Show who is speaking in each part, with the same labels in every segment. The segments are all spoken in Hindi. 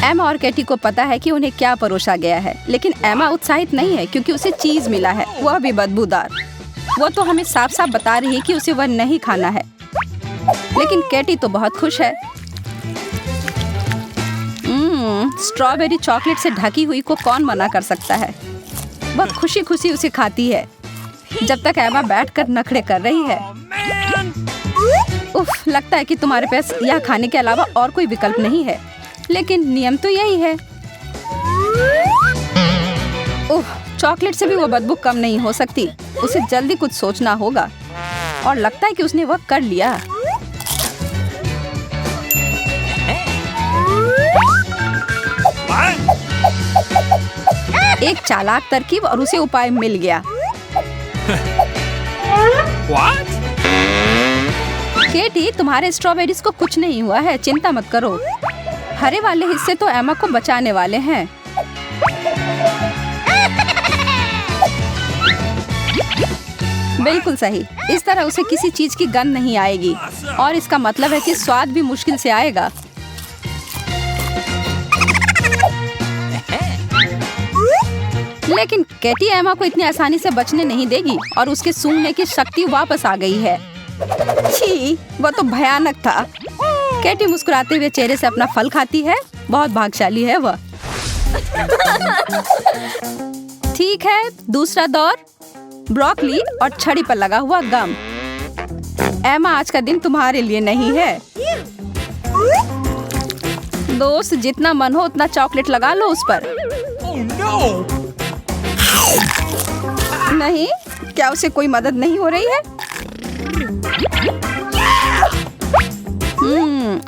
Speaker 1: एमा और कैटी को पता है कि उन्हें क्या परोसा गया है, लेकिन एमा उत्साहित नहीं है क्योंकि उसे चीज मिला है, वह भी बदबूदार। वो तो हमें साफ साफ बता रही है कि उसे वह नहीं खाना है, लेकिन कैटी तो बहुत खुश है। स्ट्रॉबेरी चॉकलेट से ढकी हुई को कौन मना कर सकता है। वह खुशी खुशी उसे खाती है जब तक एमा बैठकर नखरे कर रही है। उफ, लगता है कि तुम्हारे पास यह खाने के अलावा और कोई विकल्प नहीं है, लेकिन नियम तो यही है। उफ, चॉकलेट से भी वो बदबू कम नहीं हो सकती। उसे जल्दी कुछ सोचना होगा और लगता है कि उसने वह कर लिया। एक चालाक तरकीब और उसे उपाय मिल गया।
Speaker 2: What?
Speaker 1: केटी, तुम्हारे स्ट्रॉबेरीज को कुछ नहीं हुआ है, चिंता मत करो। हरे वाले हिस्से तो एमा को बचाने वाले हैं। बिल्कुल सही। इस तरह उसे किसी चीज की गंध नहीं आएगी और इसका मतलब है कि स्वाद भी मुश्किल से आएगा। लेकिन कैटी एमा को इतनी आसानी से बचने नहीं देगी और उसके सूंघने की शक्ति वापस आ गई है। छी, वह तो भयानक था। कैटी मुस्कुराते हुए चेहरे से अपना फल खाती है। बहुत भाग्यशाली है वह। ठीक है, दूसरा दौर, ब्रोकली और छड़ी पर लगा हुआ गम। एमा, आज का दिन तुम्हारे लिए नहीं है। दोस्त, जितना मन हो उतना चॉकलेट लगा लो उस पर।
Speaker 2: Oh no!
Speaker 1: नहीं, क्या उसे कोई मदद नहीं हो रही है?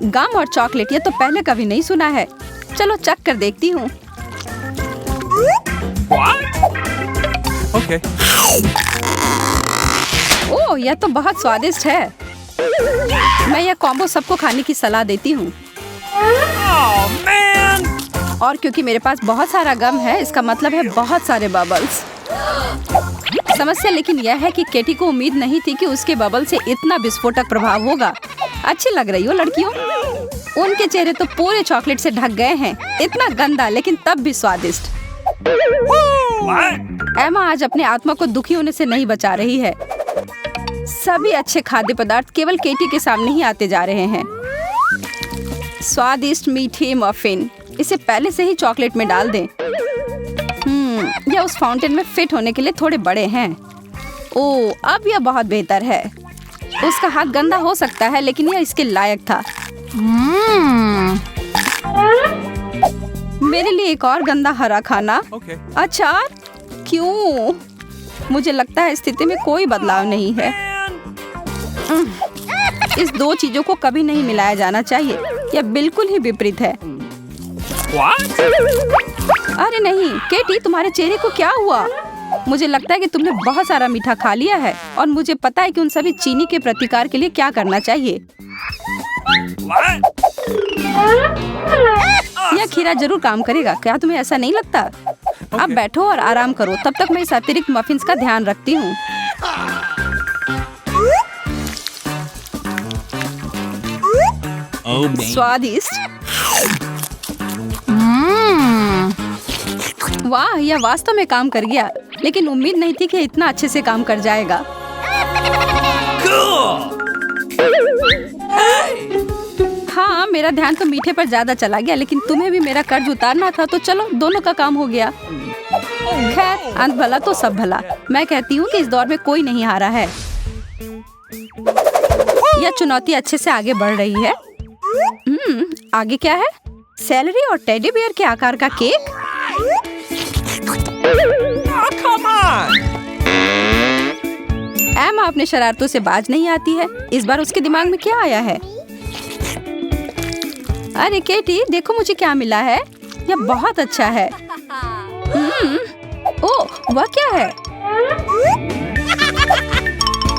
Speaker 1: गम और चॉकलेट, ये तो पहले कभी नहीं सुना है। चलो चख कर देखती हूँ।
Speaker 2: Okay.
Speaker 1: ओह, यह तो बहुत स्वादिष्ट है। मैं यह कॉम्बो सबको खाने की सलाह देती हूँ।
Speaker 2: Oh man!
Speaker 1: और क्योंकि मेरे पास बहुत सारा गम है, इसका मतलब है बहुत सारे बबल्स। समस्या लेकिन यह है कि केटी को उम्मीद नहीं थी कि उसके बबल से इतना विस्फोटक प्रभाव होगा। अच्छी लग रही हो लड़कियों। उनके चेहरे तो पूरे चॉकलेट से ढक गए हैं। इतना गंदा लेकिन तब भी स्वादिष्ट। एमा आज अपने आत्मा को दुखी होने से नहीं बचा रही है। सभी अच्छे खाद्य पदार्थ केवल केटी के सामने ही आते जा रहे हैं। स्वादिष्ट मीठे मफिन, इसे पहले से ही चॉकलेट में डाल दें। यह उस फाउंटेन में फिट होने के लिए थोड़े बड़े हैं। ओह, अब यह बहुत बेहतर है। उसका हाथ गंदा हो सकता है, लेकिन यह इसके लायक था। मेरे लिए एक और गंदा हरा खाना।
Speaker 2: Okay.
Speaker 1: अचार? क्यों? मुझे लगता है स्थिति में कोई बदलाव नहीं है। इस दो चीजों को कभी नहीं मिलाया जाना चाहिए। यह बिल्कुल ही विपरीत है।
Speaker 2: What?
Speaker 1: अरे नहीं, केटी, तुम्हारे चेहरे को क्या हुआ? मुझे लगता है कि तुमने बहुत सारा मीठा खा लिया है और मुझे पता है कि उन सभी चीनी के प्रतिकार के लिए क्या करना चाहिए।
Speaker 2: What?
Speaker 1: यह खीरा जरूर काम करेगा, क्या तुम्हें ऐसा नहीं लगता? अब बैठो और आराम करो, तब तक मैं इस अतिरिक्त मफिन्स का ध्यान रखती हूँ।
Speaker 2: Oh man.
Speaker 1: स्वादिष्ट। वाह, यह वास्तव में काम कर गया, लेकिन उम्मीद नहीं थी कि इतना अच्छे से काम कर जाएगा। हाँ, मेरा ध्यान तो मीठे पर ज्यादा चला गया, लेकिन तुम्हें भी मेरा कर्ज उतारना था, तो चलो दोनों का काम हो गया। खैर, अंत भला तो सब भला। मैं कहती हूँ कि इस दौर में कोई नहीं हारा है। यह चुनौती अच्छे से आगे बढ़ रही है। आगे क्या है? सेलरी और टेडी बियर के आकार का केक।
Speaker 2: Oh, come on!
Speaker 1: एमा अपने शरारतों से बाज नहीं आती है। इस बार उसके दिमाग में क्या आया है? अरे केटी, देखो मुझे क्या मिला है। यह बहुत अच्छा है। ओह, वह क्या है?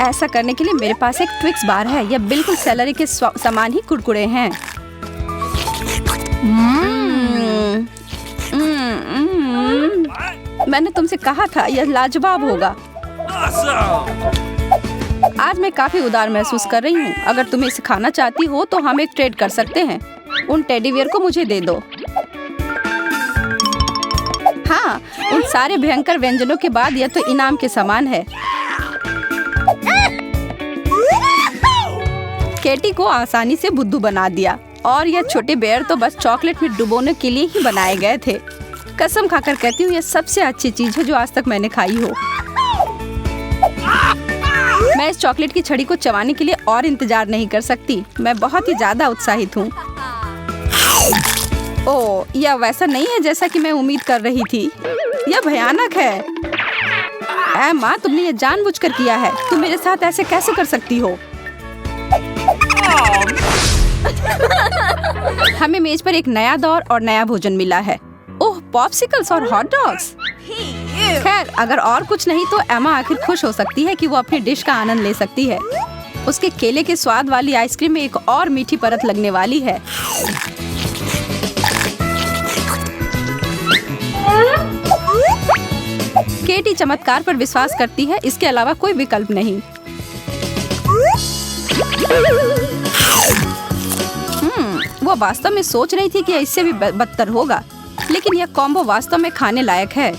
Speaker 1: ऐसा करने के लिए मेरे पास एक ट्विक्स बार है। यह बिल्कुल सेलरी के समान ही कुरकुरे हैं। मैंने तुमसे कहा था यह लाजवाब होगा।
Speaker 2: Awesome!
Speaker 1: आज मैं काफी उदार महसूस कर रही हूँ। अगर तुम्हें इसे खाना चाहती हो तो हम एक ट्रेड कर सकते हैं। उन टेडी बियर को मुझे दे दो। हाँ, उन सारे भयंकर व्यंजनों के बाद यह तो इनाम के समान है। केटी को आसानी से बुद्धू बना दिया और यह छोटे बेयर तो बस चॉकलेट में डुबोने के लिए ही बनाए गए थे। कसम खाकर कहती हूँ, यह सबसे अच्छी चीज है जो आज तक मैंने खाई हो। मैं इस चॉकलेट की छड़ी को चबाने के लिए और इंतजार नहीं कर सकती। मैं बहुत ही ज्यादा उत्साहित हूँ। ओह, यह वैसा नहीं है जैसा कि मैं उम्मीद कर रही थी। यह भयानक है। एम्मा, तुमने ये जानबूझकर किया है। तुम मेरे साथ ऐसे कैसे कर सकती हो? हमें मेज पर एक नया दौर और नया भोजन मिला है। ओह, पॉप्सिकल्स और हॉट डॉग्स। खैर, अगर और कुछ नहीं तो एम्मा आखिर खुश हो सकती है कि वो अपनी डिश का आनंद ले सकती है। उसके केले के स्वाद वाली आइसक्रीम में एक और मीठी परत लगने वाली है। केटी चमत्कार पर विश्वास करती है, इसके अलावा कोई विकल्प नहीं। वो वास्तव में सोच रही थी कि इससे भी बदतर होगा, लेकिन यह कॉम्बो वास्तव में खाने लायक है।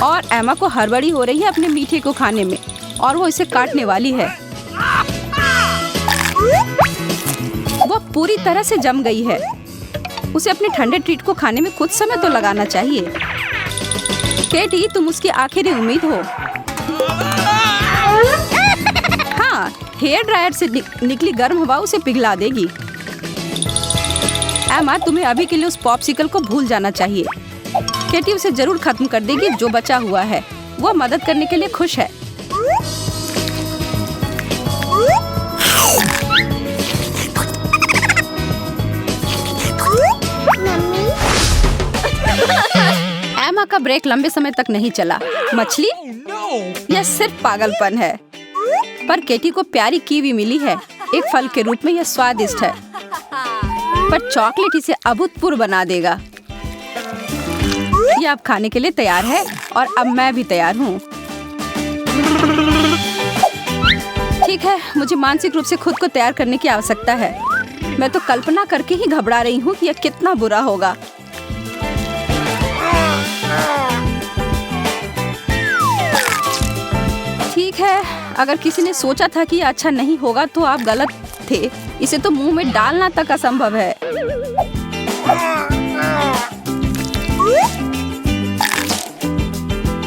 Speaker 1: और एम्मा को हड़बड़ी हो रही है अपने मीठे को खाने में और वो इसे काटने वाली है। वो पूरी तरह से जम गई है। उसे अपने ठंडे ट्रीट को खाने में कुछ समय तो लगाना चाहिए। केटी, तुम उसकी आखिरी उम्मीद हो। हाँ, हेयर ड्रायर से निकली गर्म हवा उसे पिघला देगी। एम्मा, तुम्हें अभी के लिए उस पॉप्सिकल को भूल जाना चाहिए। केटी उसे जरूर खत्म कर देगी जो बचा हुआ है। वो मदद करने के लिए खुश है। एम्मा का ब्रेक लंबे समय तक नहीं चला। मछली? यह सिर्फ पागलपन है। पर केटी को प्यारी कीवी मिली है। एक फल के रूप में यह स्वादिष्ट है, पर चॉकलेट इसे अभूतपूर्व बना देगा। यह अब खाने के लिए तैयार है और अब मैं भी तैयार हूँ। ठीक है, मुझे मानसिक रूप से खुद को तैयार करने की आवश्यकता है। मैं तो कल्पना करके ही घबरा रही हूँ कि यह कितना बुरा होगा। ठीक है, अगर किसी ने सोचा था कि यह अच्छा नहीं होगा तो आप गलत थे। इसे तो मुंह में डालना तक असंभव है।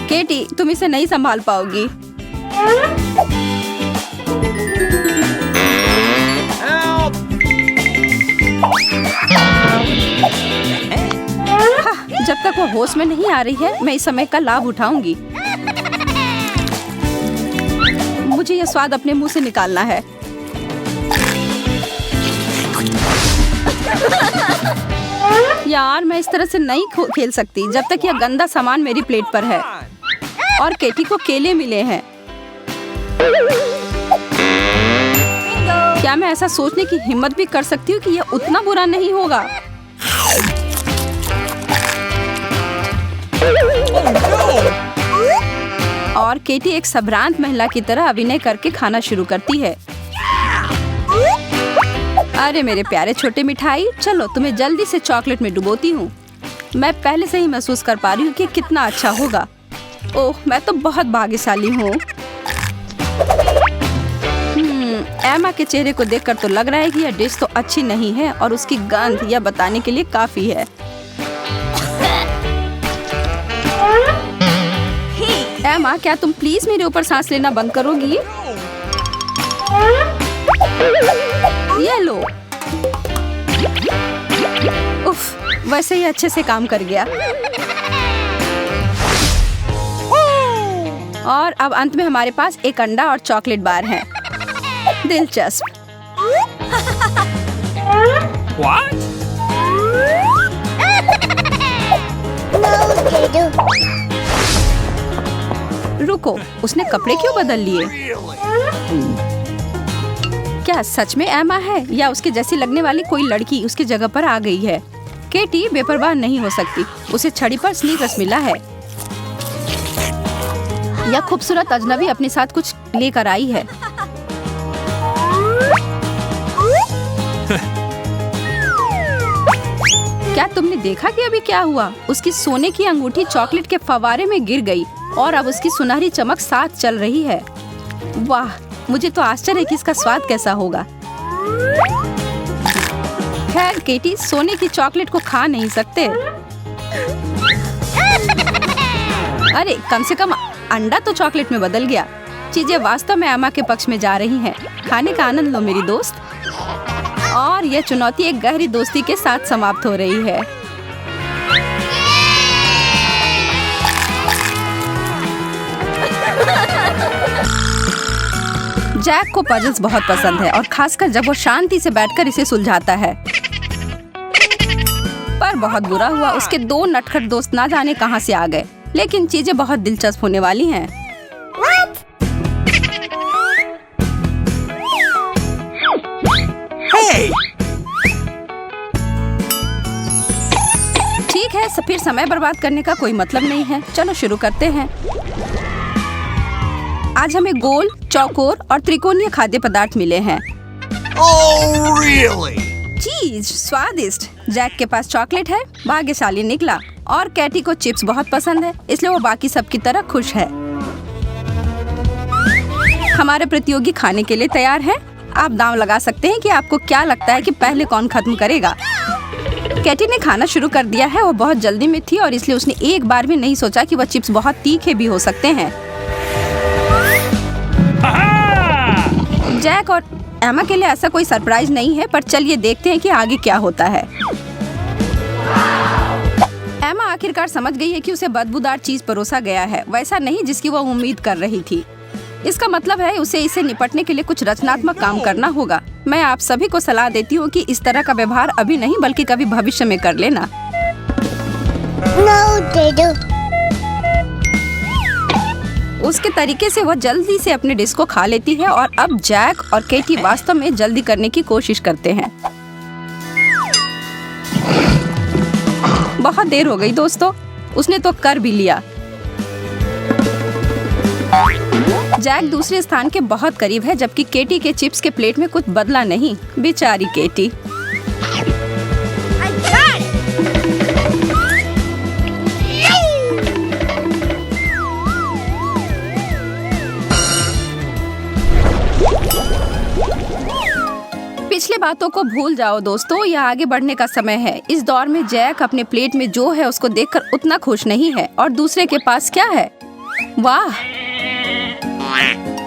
Speaker 1: केटी, तुम इसे नहीं संभाल पाओगी। जब तक वो होश में नहीं आ रही है, मैं इस समय का लाभ उठाऊंगी। मुझे यह स्वाद अपने मुंह से निकालना है। यार, मैं इस तरह से नहीं खेल सकती जब तक यह गंदा सामान मेरी प्लेट पर है। और केटी को केले मिले हैं। क्या मैं ऐसा सोचने की हिम्मत भी कर सकती हूँ कि यह उतना बुरा नहीं होगा? और केटी एक संभ्रांत महिला की तरह अभिनय करके खाना शुरू करती है। अरे मेरे प्यारे छोटे मिठाई, चलो तुम्हें जल्दी से चॉकलेट में डुबोती हूँ। मैं पहले से ही महसूस कर पा रही हूँ कि कितना अच्छा होगा। ओह, मैं तो बहुत भाग्यशाली हूँ। एम्मा के चेहरे को देखकर तो लग रहा है कि यह डिश तो अच्छी नहीं है और उसकी गंध यह बताने के लिए काफी है। एम्मा, क्या तुम प्लीज मेरे ऊपर सांस लेना बंद करोगी? ये लो। उफ, वैसे ही अच्छे से काम कर गया। और अब अंत में हमारे पास एक अंडा और चॉकलेट बार है। दिलचस्प।
Speaker 2: What?
Speaker 1: रुको, उसने कपड़े क्यों बदल लिए? क्या सच में एम्मा है या उसके जैसी लगने वाली कोई लड़की उसकी जगह पर आ गई है? केटी बेपरवाह नहीं हो सकती। उसे छड़ी पर स्नीकर्स मिला है। यह खूबसूरत अजनबी अपने साथ कुछ लेकर आई है। क्या तुमने देखा कि अभी क्या हुआ? उसकी सोने की अंगूठी चॉकलेट के फव्वारे में गिर गई और अब उसकी सुनहरी चमक साथ चल रही है। वाह, मुझे तो आश्चर्य है कि इसका स्वाद कैसा होगा। खैर केटी, सोने की चॉकलेट को खा नहीं सकते। अरे कम से कम अंडा तो चॉकलेट में बदल गया। चीजें वास्तव में एमा के पक्ष में जा रही हैं। खाने का आनंद लो मेरी दोस्त। और यह चुनौती एक गहरी दोस्ती के साथ समाप्त हो रही है। जैक को पजल्स बहुत पसंद है और खासकर जब वो शांति से बैठकर इसे सुलझाता है। पर बहुत बुरा हुआ, उसके 2 नटखट दोस्त ना जाने कहां से आ गए। लेकिन चीजें बहुत दिलचस्प होने वाली हैं।
Speaker 2: Hey!
Speaker 1: ठीक है, फिर समय बर्बाद करने का कोई मतलब नहीं है। चलो शुरू करते हैं। आज हमें गोल, चौकोर और त्रिकोणीय खाद्य पदार्थ मिले हैं।
Speaker 2: Oh, really?
Speaker 1: चीज स्वादिष्ट। जैक के पास चॉकलेट है, भाग्यशाली निकला। और कैटी को चिप्स बहुत पसंद है, इसलिए वो बाकी सब की तरह खुश है। हमारे प्रतियोगी खाने के लिए तैयार हैं। आप दांव लगा सकते हैं कि आपको क्या लगता है कि पहले कौन खत्म करेगा। कैटी ने खाना शुरू कर दिया है। वो बहुत जल्दी में थी और इसलिए उसने एक बार भी नहीं सोचा कि वह चिप्स बहुत तीखे भी हो सकते हैं। जैक और एमा के लिए ऐसा कोई सरप्राइज नहीं है, पर चलिए देखते हैं कि आगे क्या होता है। एमा आखिरकार समझ गई है कि उसे बदबूदार चीज परोसा गया है, वैसा नहीं जिसकी वो उम्मीद कर रही थी। इसका मतलब है उसे इसे निपटने के लिए कुछ रचनात्मक काम करना होगा। मैं आप सभी को सलाह देती हूँ कि इस तरह का व्यवहार अभी नहीं बल्कि कभी भविष्य में कर लेना। उसके तरीके से वह जल्दी से अपने डिश को खा लेती है और अब जैक और केटी वास्तव में जल्दी करने की कोशिश करते हैं। बहुत देर हो गई दोस्तों, उसने तो कर भी लिया। जैक दूसरे स्थान के बहुत करीब है, जबकि केटी के चिप्स के प्लेट में कुछ बदला नहीं। बेचारी केटी। पिछले बातों को भूल जाओ दोस्तों, यह आगे बढ़ने का समय है। इस दौर में जैक अपने प्लेट में जो है उसको देखकर उतना खुश नहीं है और दूसरे के पास क्या है। वाह,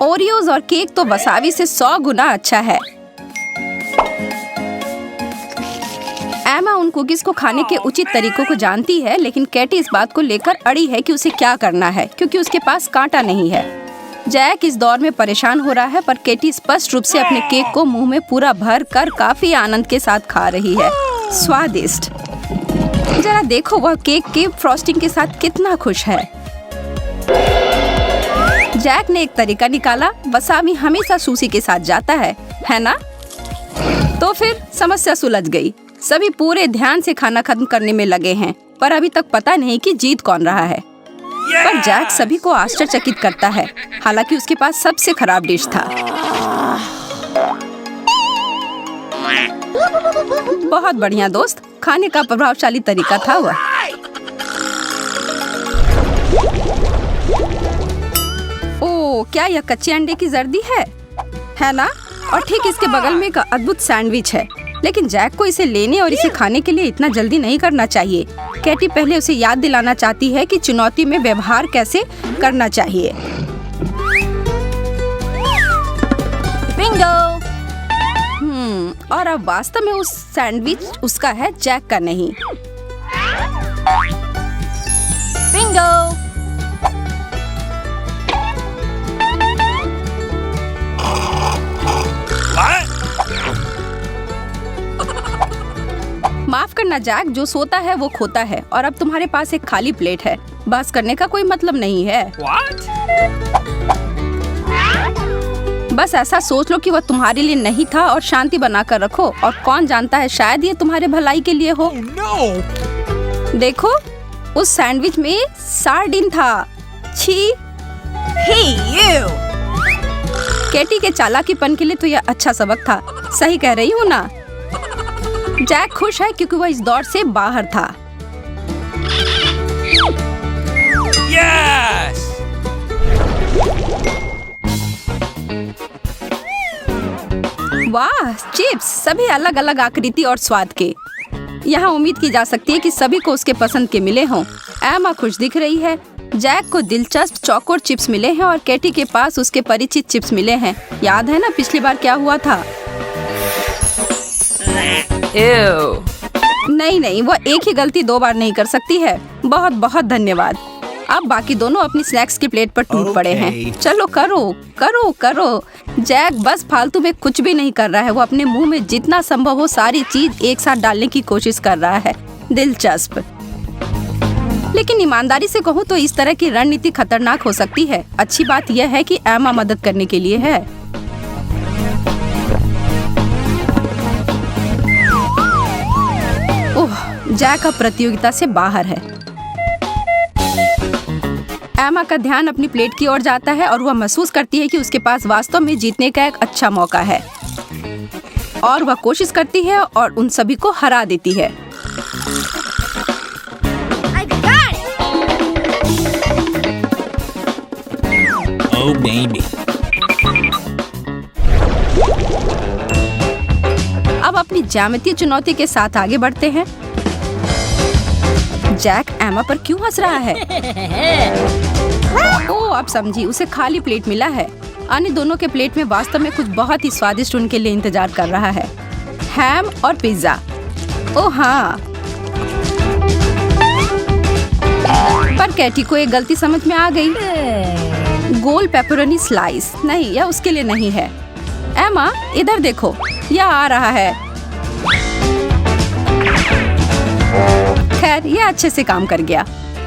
Speaker 1: ओरियोज और केक तो वसाबी से 100 गुना अच्छा है। एमा उन कुकीज को खाने के उचित तरीकों को जानती है, लेकिन कैटी इस बात को लेकर अड़ी है कि उसे क्या करना है क्योंकि उसके पास कांटा नहीं है। जैक इस दौर में परेशान हो रहा है, पर केटी स्पष्ट रूप से अपने केक को मुंह में पूरा भर कर काफी आनंद के साथ खा रही है। स्वादिष्ट। जरा देखो वह केक के फ्रॉस्टिंग के साथ कितना खुश है। जैक ने एक तरीका निकाला। वसाबी हमेशा सुशी के साथ जाता है ना? तो फिर समस्या सुलझ गई। सभी पूरे ध्यान से खाना खत्म करने में लगे हैं, पर अभी तक पता नहीं कि जीत कौन रहा है। पर जैक सभी को आश्चर्यचकित करता है, हालांकि उसके पास सबसे खराब डिश था। बहुत बढ़िया दोस्त, खाने का प्रभावशाली तरीका था वह। ओह, क्या यह कच्चे अंडे की जर्दी है ना? और ठीक इसके बगल में एक अद्भुत सैंडविच है, लेकिन जैक को इसे लेने और इसे खाने के लिए इतना जल्दी नहीं करना चाहिए। कैटी पहले उसे याद दिलाना चाहती है कि चुनौती में व्यवहार कैसे करना चाहिए। बिंगो! और अब वास्तव में उस सैंडविच उसका है, जैक का नहीं। बिंगो! माफ करना जैक, जो सोता है वो खोता है और अब तुम्हारे पास एक खाली प्लेट है। बस करने का कोई मतलब नहीं है।
Speaker 2: What?
Speaker 1: बस ऐसा सोच लो कि वह तुम्हारे लिए नहीं था और शांति बनाकर रखो, और कौन जानता है शायद ये तुम्हारे भलाई के लिए हो।
Speaker 2: Oh, no!
Speaker 1: देखो, उस सैंडविच में सार्डिन था। छी!
Speaker 3: Hey, you!
Speaker 1: केटी के चालाकीपन के लिए तो यह अच्छा सबक था। सही कह रही हूँ ना? जैक खुश है क्योंकि वह इस दौड़ से बाहर था।
Speaker 2: Yes!
Speaker 1: वाह, चिप्स सभी अलग अलग आकृति और स्वाद के। यहाँ उम्मीद की जा सकती है कि सभी को उसके पसंद के मिले हों। एमा खुश दिख रही है। जैक को दिलचस्प चौकोर चिप्स मिले हैं और केटी के पास उसके परिचित चिप्स मिले हैं। याद है ना पिछली बार क्या हुआ था?
Speaker 3: Ew.
Speaker 1: नहीं, वो एक ही गलती 2 बार नहीं कर सकती है। बहुत बहुत धन्यवाद। अब बाकी दोनों अपनी स्नैक्स की प्लेट पर टूट पड़े हैं। चलो करो। जैक बस फालतू में कुछ भी नहीं कर रहा है। वो अपने मुंह में जितना संभव हो सारी चीज एक साथ डालने की कोशिश कर रहा है। दिलचस्प। लेकिन ईमानदारी से कहूँ तो इस तरह की रणनीति खतरनाक हो सकती है। अच्छी बात यह है कि एमा मदद करने के लिए है। ओह, जैक अब प्रतियोगिता से बाहर है। एमा का ध्यान अपनी प्लेट की ओर जाता है और वह महसूस करती है कि उसके पास वास्तव में जीतने का एक अच्छा मौका है और वह कोशिश करती है और उन सभी को हरा देती है।
Speaker 3: I got it.
Speaker 2: Oh, baby.
Speaker 1: अब अपनी ज्यामितीय चुनौती के साथ आगे बढ़ते हैं। जैक एमा पर क्यों हंस रहा है? ओह, अब समझी, उसे खाली प्लेट मिला है। अन्य दोनों के प्लेट में वास्तव में कुछ बहुत ही स्वादिष्ट उनके लिए इंतजार कर रहा है। हैम और पिज्जा। ओह हाँ, पर कैटी को एक गलती समझ में आ गई। गोल पेपरोनी स्लाइस नहीं, यह उसके लिए नहीं है। एमा इधर देखो, यह आ रहा है। खैर, यह अच्छे से काम कर गया।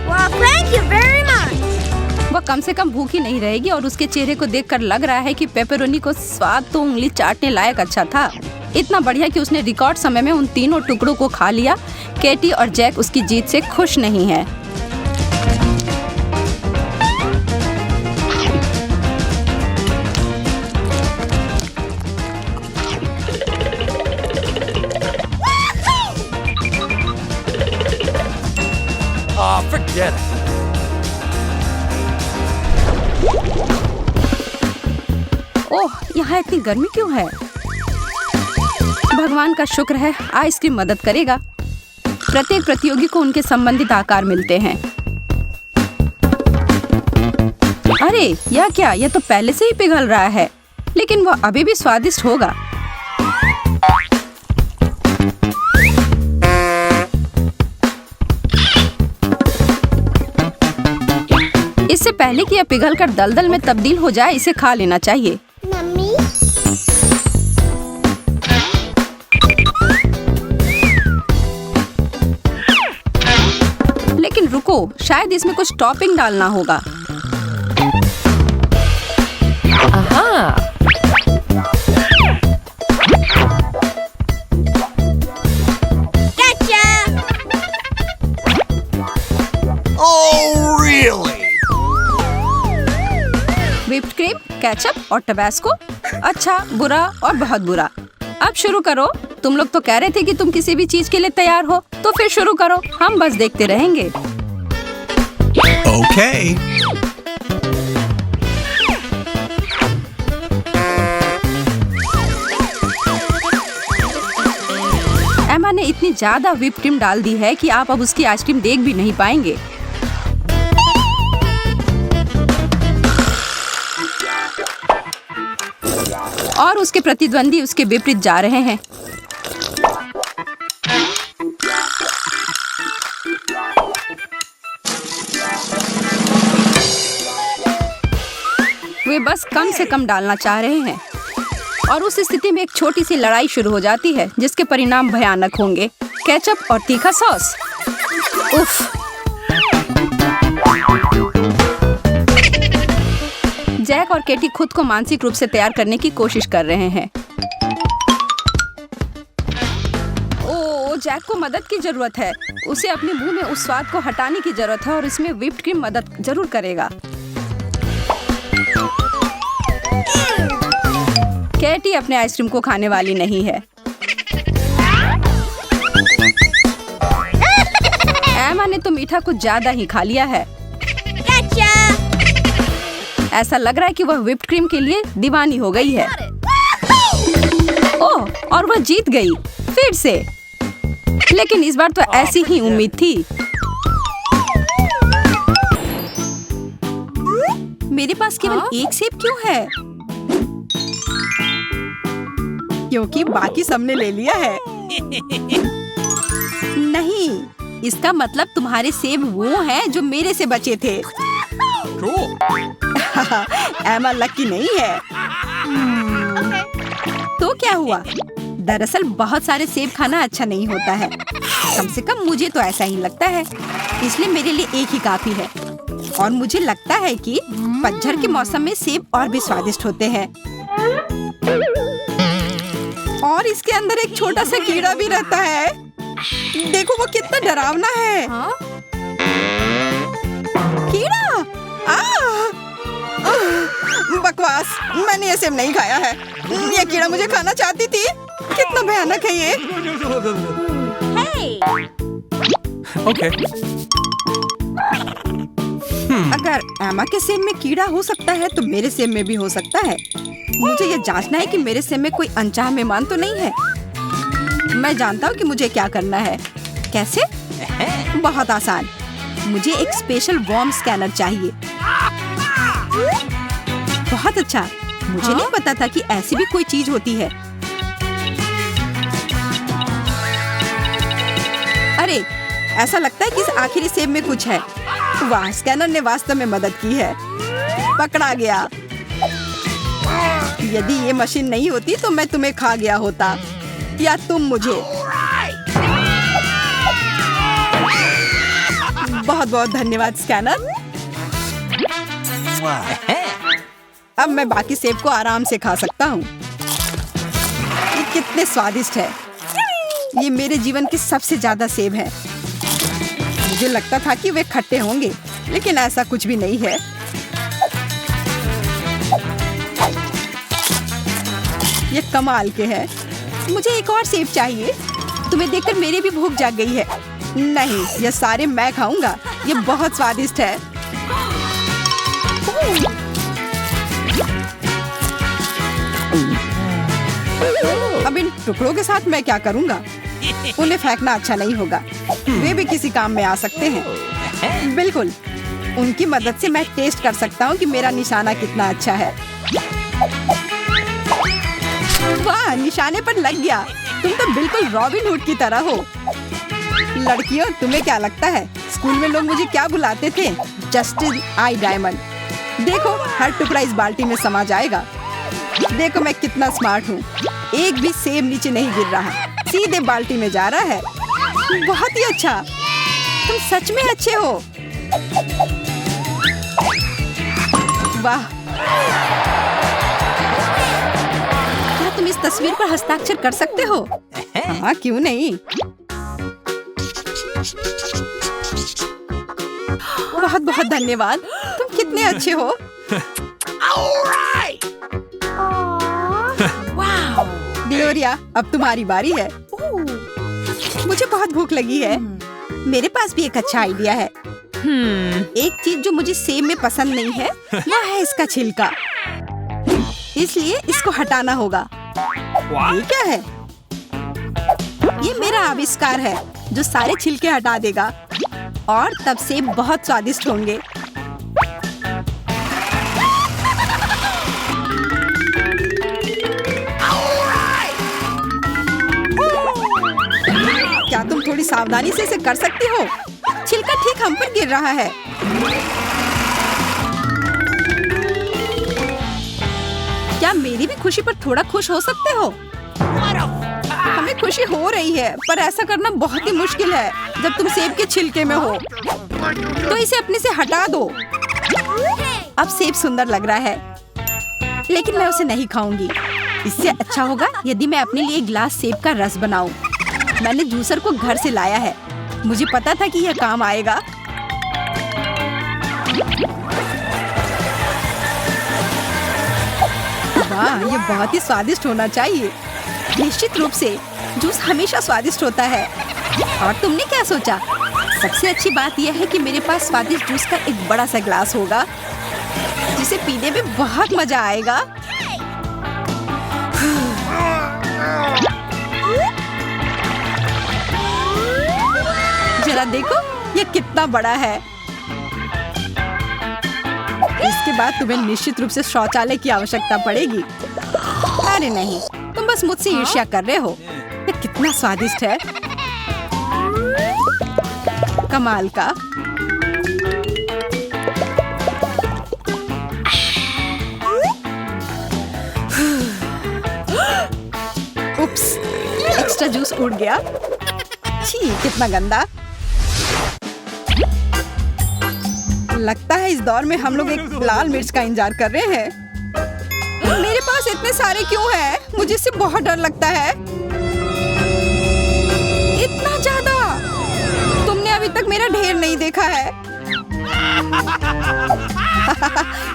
Speaker 3: Well, thank you very much.
Speaker 1: वह कम से कम भूखी नहीं रहेगी और उसके चेहरे को देखकर लग रहा है कि पेपरोनी को स्वाद तो उंगली चाटने लायक अच्छा था। इतना बढ़िया कि उसने रिकॉर्ड समय में उन तीनों टुकड़ों को खा लिया। केटी और जैक उसकी जीत से खुश नहीं है।
Speaker 2: Oh, forget it.
Speaker 1: ओह, यहाँ इतनी गर्मी क्यों है? भगवान का शुक्र है, आइसक्रीम मदद करेगा। प्रत्येक प्रतियोगी को उनके संबंधित आकार मिलते हैं। अरे यह क्या? यह तो पहले से ही पिघल रहा है, लेकिन वह अभी भी स्वादिष्ट होगा। इससे पहले कि यह पिघलकर दलदल में तब्दील हो जाए, इसे खा लेना चाहिए।
Speaker 3: Mummy?
Speaker 1: लेकिन रुको, शायद इसमें कुछ टॉपिंग डालना होगा।
Speaker 3: Gotcha!
Speaker 2: Oh, really?
Speaker 1: Whipped cream, ketchup और टबास्को। अच्छा, बुरा और बहुत बुरा। अब शुरू करो। तुम लोग तो कह रहे थे कि तुम किसी भी चीज के लिए तैयार हो, तो फिर शुरू करो। हम बस देखते रहेंगे।
Speaker 2: Okay.
Speaker 1: एमा ने इतनी ज्यादा व्हिप क्रीम डाल दी है कि आप अब उसकी आइसक्रीम देख भी नहीं पाएंगे। और उसके प्रतिद्वंदी उसके विपरीत जा रहे हैं। वे बस कम से कम डालना चाह रहे हैं और उस स्थिति में एक छोटी सी लड़ाई शुरू हो जाती है जिसके परिणाम भयानक होंगे। केचप और तीखा सॉस। उफ। जैक और केटी खुद को मानसिक रूप से तैयार करने की कोशिश कर रहे हैं। ओह, जैक को मदद की जरूरत है। उसे अपने मुंह में उस स्वाद को हटाने की जरूरत है और इसमें व्हिप्ड क्रीम मदद जरूर करेगा। केटी अपने आइसक्रीम को खाने वाली नहीं है। मैंने तो मीठा कुछ ज्यादा ही खा लिया है।
Speaker 3: Gotcha!
Speaker 1: ऐसा लग रहा है कि वह व्हिप्ड क्रीम के लिए दीवानी हो गई है। ओह, और वह जीत गई फिर से। लेकिन इस बार तो ऐसी ही उम्मीद थी। मेरे पास केवल एक सेब क्यों है? क्योंकि बाकी सबने ले लिया है। नहीं, इसका मतलब तुम्हारे सेब वो हैं जो मेरे से बचे थे।
Speaker 2: Cool.
Speaker 1: एमा लकी नहीं है। तो क्या हुआ? दरअसल बहुत सारे सेब खाना अच्छा नहीं होता है। कम से कम मुझे तो ऐसा ही लगता है। इसलिए मेरे लिए एक ही काफी है। और मुझे लगता है कि पतझड़ के मौसम में सेब और भी स्वादिष्ट होते हैं। और इसके अंदर एक छोटा सा कीड़ा भी रहता है। देखो वो कितना डरावना है। कीड़ा! बकवास, मैंने ये सेब नहीं खाया है। ये कीड़ा मुझे खाना चाहती थी। कितना भयानक है ये।
Speaker 3: Hey!
Speaker 2: Okay.
Speaker 1: अगर एमा के सेब में कीड़ा हो सकता है तो मेरे सेब में भी हो सकता है। मुझे ये जांचना है कि मेरे सेब में कोई अनचाहा मेहमान तो नहीं है। मैं जानता हूँ कि मुझे क्या करना है। कैसे? बहुत आसान। मुझे एक स्पेशल वर्म स्कैनर चाहिए। बहुत अच्छा। मुझे नहीं पता था कि ऐसी भी कोई चीज होती है। अरे, ऐसा लगता है कि इस आखिरी सेब में कुछ है। वाह, स्कैनर ने वास्तव में मदद की है। पकड़ा गया। यदि ये मशीन नहीं होती तो मैं तुम्हें खा गया होता, या तुम मुझे। बहुत बहुत धन्यवाद स्कैनर। अब मैं बाकी सेब को आराम से खा सकता हूँ। ये कितने स्वादिष्ट है। ये मेरे जीवन के सबसे ज्यादा सेब है। मुझे लगता था कि वे खट्टे होंगे, लेकिन ऐसा कुछ भी नहीं है। ये कमाल के हैं। मुझे एक और सेब चाहिए। तुम्हें देखकर मेरी भी भूख जाग गई है। नहीं, ये सारे मैं खाऊंगा। ये बहुत स्वादिष्ट है। अब इन टुकड़ों के साथ मैं क्या करूंगा? उन्हें फेंकना अच्छा नहीं होगा। वे भी किसी काम में आ सकते हैं। बिल्कुल, उनकी मदद से मैं टेस्ट कर सकता हूँ कि मेरा निशाना कितना अच्छा है। वाह, निशाने पर लग गया। तुम तो बिल्कुल रॉबिन हुड की तरह हो। लड़कियों, तुम्हें क्या लगता है स्कूल में लोग मुझे क्या बुलाते थे? Justice I diamond. देखो, हर टुकड़ा इस बाल्टी में समा जाएगा। देखो मैं कितना स्मार्ट हूँ। एक भी सेब नीचे नहीं गिर रहा, सीधे बाल्टी में जा रहा है। बहुत ही अच्छा। तुम सच में अच्छे हो। वाह, क्या तुम इस तस्वीर पर हस्ताक्षर कर सकते हो? हाँ, क्यों नहीं। बहुत बहुत धन्यवाद। तुम कितने अच्छे हो। ग्लोरिया, अब तुम्हारी बारी है। मुझे बहुत भूख लगी है। मेरे पास भी एक अच्छा आइडिया है। एक चीज जो मुझे सेब में पसंद नहीं है, वह है इसका छिलका। इसलिए इसको हटाना होगा। ये क्या है? ये मेरा आविष्कार है जो सारे छिलके हटा देगा, और तब सेब बहुत स्वादिष्ट होंगे। क्या तुम थोड़ी सावधानी से इसे कर सकती हो? छिलका ठीक हम पर गिर रहा है। क्या मेरी भी खुशी पर थोड़ा खुश हो सकते हो? हमें खुशी हो रही है, पर ऐसा करना बहुत ही मुश्किल है जब तुम सेब के छिलके में हो। तो इसे अपने से हटा दो। अब सेब सुंदर लग रहा है, लेकिन मैं उसे नहीं खाऊंगी। इससे अच्छा होगा यदि मैं अपने लिए एक गिलास सेब का रस बनाऊं। मैंने जूसर को घर से लाया है। मुझे पता था कि यह काम आएगा। वाह, ये बहुत ही स्वादिष्ट होना चाहिए। निश्चित रूप से जूस हमेशा स्वादिष्ट होता है। और तुमने क्या सोचा? सबसे अच्छी बात यह है कि मेरे पास स्वादिष्ट जूस का एक बड़ा सा ग्लास होगा जिसे पीने में बहुत मजा आएगा। जरा देखो ये कितना बड़ा है। इसके बाद तुम्हें निश्चित रूप से शौचालय की आवश्यकता पड़ेगी। अरे नहीं, तुम बस मुझसे ईर्ष्या कर रहे हो। ये कितना स्वादिष्ट है, कमाल का। उप्स, एक्स्ट्रा जूस उड़ गया। छी, कितना गंदा। लगता है इस दौर में हम लोग एक लाल मिर्च का इंतजार कर रहे हैं। मेरे पास इतने सारे क्यों हैं? मुझे इससे बहुत डर लगता है। इतना ज्यादा? तुमने अभी तक मेरा ढेर नहीं देखा है।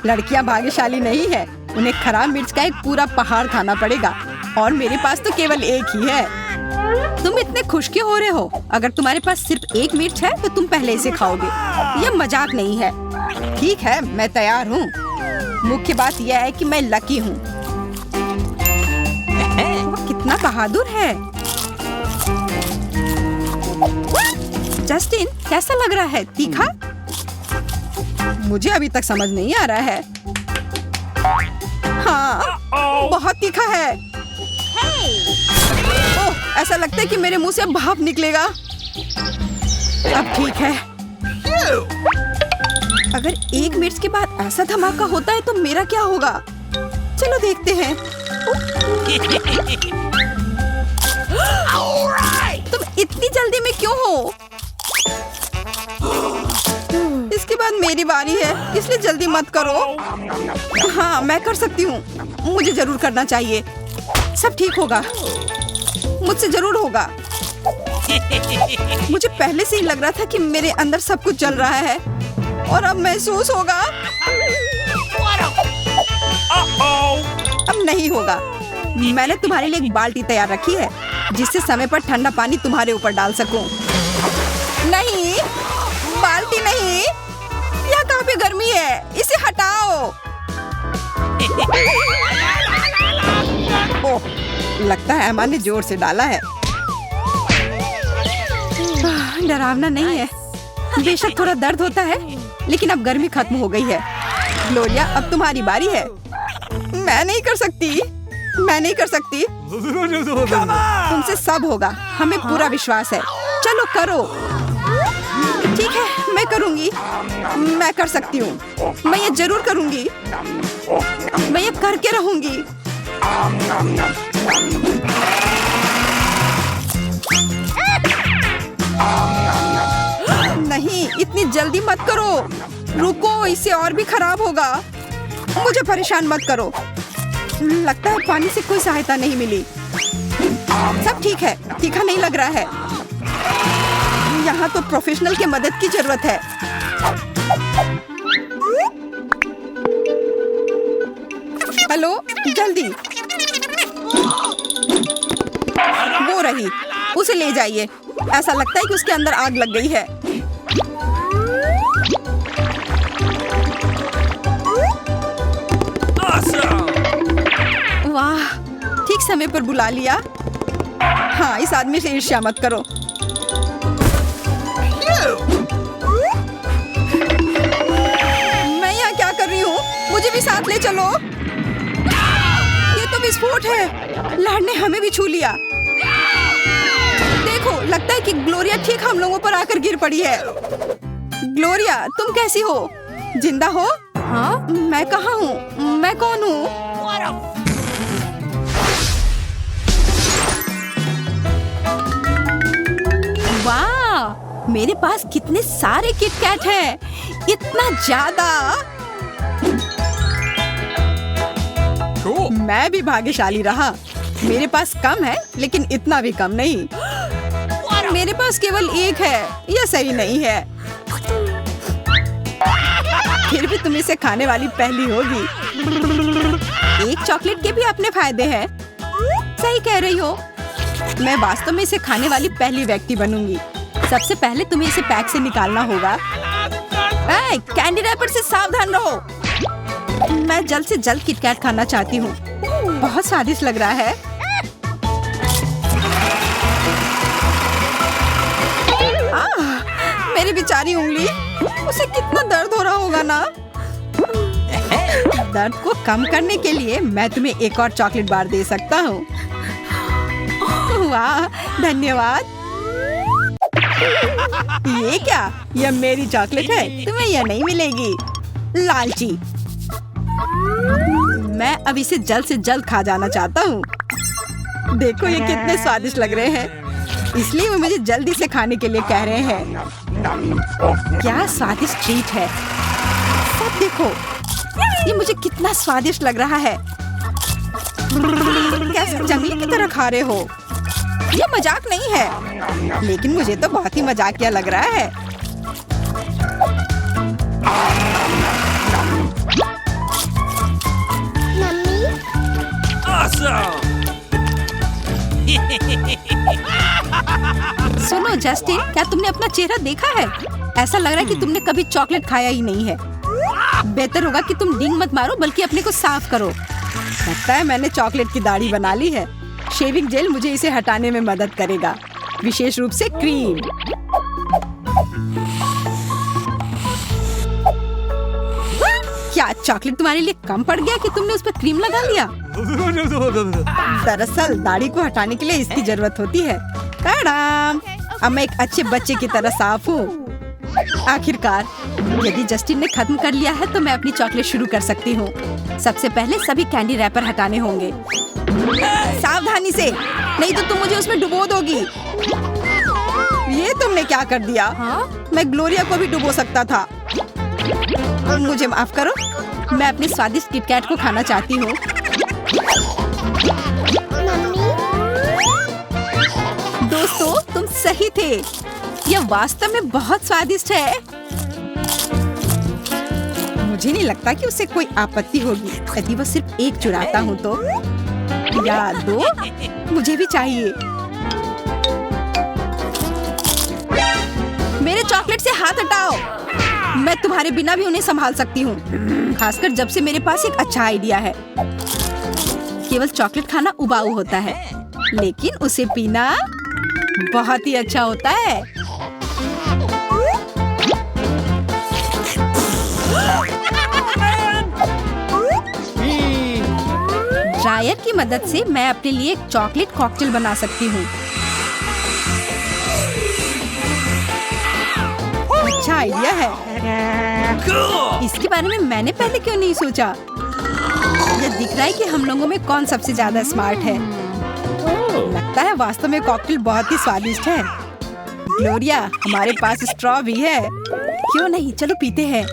Speaker 1: लड़कियां भाग्यशाली नहीं है, उन्हें खराब मिर्च का एक पूरा पहाड़ खाना पड़ेगा और मेरे पास तो केवल एक ही है। तुम इतने खुश क्यों हो रहे हो? अगर तुम्हारे पास सिर्फ एक मिर्च है तो तुम पहले इसे खाओगे। यह मजाक नहीं है। ठीक है, मैं तैयार हूँ। मुख्य बात यह है कि मैं लकी हूँ। वो कितना बहादुर है। जस्टिन, कैसा लग रहा है? तीखा? मुझे अभी तक समझ नहीं आ रहा है। हाँ, बहुत तीखा है। ओह, ऐसा लगता है कि मेरे मुंह से भाप निकलेगा। अब ठीक है। अगर एक मिर्च के बाद ऐसा धमाका होता है तो मेरा क्या होगा? चलो देखते हैं। तुम इतनी जल्दी में क्यों हो? इसके बाद मेरी बारी है, इसलिए जल्दी मत करो। हाँ, मैं कर सकती हूँ। मुझे जरूर करना चाहिए। सब ठीक होगा, मुझसे जरूर होगा। मुझे पहले से ही लग रहा था कि मेरे अंदर सब कुछ चल रहा है और अब महसूस होगा। अब नहीं होगा। मैंने तुम्हारे लिए एक बाल्टी तैयार रखी है जिससे समय पर ठंडा पानी तुम्हारे ऊपर डाल सकूं। नहीं, बाल्टी नहीं। यहाँ काफी गर्मी है, इसे हटाओ। ओह, लगता है एमा ने जोर से डाला है। डरावना नहीं है। बेशक थोड़ा दर्द होता है, लेकिन अब गर्मी खत्म हो गई है। ग्लोरिया, अब तुम्हारी बारी है। मैं नहीं कर सकती। मैं नहीं कर सकती। तुमसे सब होगा, हमें पूरा विश्वास है। चलो करो। ठीक है, मैं करूंगी। मैं कर सकती हूँ। मैं ये जरूर करूंगी। मैं ये करके रहूंगी। नहीं, इतनी जल्दी मत करो। रुको, इससे और भी खराब होगा। मुझे परेशान मत करो। लगता है पानी से कोई सहायता नहीं मिली। सब ठीक है, तीखा नहीं लग रहा है। यहाँ तो प्रोफेशनल की मदद की जरूरत है। हेलो, जल्दी। वो रही, उसे ले जाइए। ऐसा लगता है कि उसके अंदर आग लग गई है। वाह, ठीक समय पर बुला लिया। हाँ, इस आदमी से ईर्ष्या मत करो। मैं यहाँ क्या कर रही हूँ? मुझे भी साथ ले चलो। ये तो विस्फोट है। लहर ने हमें भी छू लिया। देखो, लगता है कि ग्लोरिया ठीक हम लोगों पर आकर गिर पड़ी है। ग्लोरिया, तुम कैसी हो? जिंदा हो? हाँ, मैं कहाँ हूँ? मैं कौन हूँ? वाह, मेरे पास कितने सारे किटकैट हैं। इतना ज्यादा।
Speaker 2: Cool.
Speaker 1: मैं भी भाग्यशाली रहा। मेरे पास कम है, लेकिन इतना भी कम नहीं। मेरे पास केवल एक है। यह सही नहीं है। फिर भी तुम इसे खाने वाली पहली होगी। एक चॉकलेट के भी अपने फायदे हैं। सही कह रही हो। मैं वास्तव में इसे खाने वाली पहली व्यक्ति बनूंगी। सबसे पहले तुम्हें इसे पैक से निकालना होगा। कैंडी रैपर से सावधान रहो। मैं जल्द से जल्द किटकैट खाना चाहती हूँ। बहुत स्वादिष्ट लग रहा है। मेरी बेचारी उंगली, उसे कितना दर्द हो रहा होगा ना। दर्द को कम करने के लिए मैं तुम्हें एक और चॉकलेट बार दे सकता हूँ। वाह, धन्यवाद। ये क्या? यह मेरी चॉकलेट है, तुम्हें यह नहीं मिलेगी, लालची। मैं अब इसे जल्द से जल्द खा जाना चाहता हूँ। देखो ये कितने स्वादिष्ट लग रहे हैं, इसलिए वो मुझे जल्दी से खाने के लिए कह रहे हैं। क्या स्वादिष्ट ट्रीट है। सब देखो, ये मुझे कितना स्वादिष्ट लग रहा है। कैसे जंगली की तरह खा रहे हो? ये मजाक नहीं है, लेकिन मुझे तो बहुत ही मजाकिया लग रहा है। सुनो जस्टिन, क्या तुमने अपना चेहरा देखा है? ऐसा लग रहा है कि तुमने कभी चॉकलेट खाया ही नहीं है। बेहतर होगा कि तुम डींग मत मारो, बल्कि अपने को साफ करो। लगता है मैंने चॉकलेट की दाढ़ी बना ली है। शेविंग जेल मुझे इसे हटाने में मदद करेगा, विशेष रूप से क्रीम। क्या चॉकलेट तुम्हारे लिए कम पड़ गया कि तुमने उस पर क्रीम लगा लिया? दरअसल दाढ़ी को हटाने के लिए इसकी जरूरत होती है। टाडाम! अब मैं एक अच्छे बच्चे की तरह साफ हूँ। आखिरकार, यदि जस्टिन ने खत्म कर लिया है तो मैं अपनी चॉकलेट शुरू कर सकती हूँ। सबसे पहले सभी कैंडी रैपर हटाने होंगे। सावधानी से, नहीं तो तुम मुझे उसमें डुबो दोगी। ये तुमने क्या कर दिया? मैं ग्लोरिया को भी डुबो सकता था। मुझे माफ करो, मैं अपने स्वादिष्ट किटकैट को खाना चाहती हूँ। दोस्तों, तुम सही थे, यह वास्तव में बहुत स्वादिष्ट है। मुझे नहीं लगता कि उसे कोई आपत्ति होगी यदि वो सिर्फ एक चुराता हूँ तो। या दो, मुझे भी चाहिए। मेरे चॉकलेट से हाथ हटाओ, मैं तुम्हारे बिना भी उन्हें संभाल सकती हूँ, खासकर जब से मेरे पास एक अच्छा आइडिया है। केवल चॉकलेट खाना उबाऊ होता है, लेकिन उसे पीना बहुत ही अच्छा होता है। ड्रायर की मदद से मैं अपने लिए एक चॉकलेट कॉकटेल बना सकती हूँ। अच्छा आइडिया है। इसके बारे में मैंने पहले क्यों नहीं सोचा? यह दिख रहा है कि हम लोगों में कौन सबसे ज्यादा स्मार्ट है। लगता है वास्तव में कॉकटेल बहुत ही स्वादिष्ट है। ग्लोरिया, हमारे पास स्ट्रॉ भी है, क्यों नहीं? चलो पीते हैं।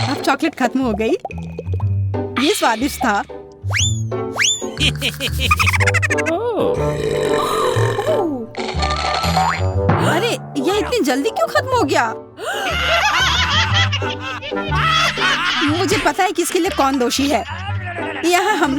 Speaker 1: अब चॉकलेट खत्म हो गई। ये स्वादिष्ट था। अरे, यह इतनी जल्दी क्यों खत्म हो गया? मुझे पता है कि इसके लिए कौन दोषी है। यहाँ हम लोग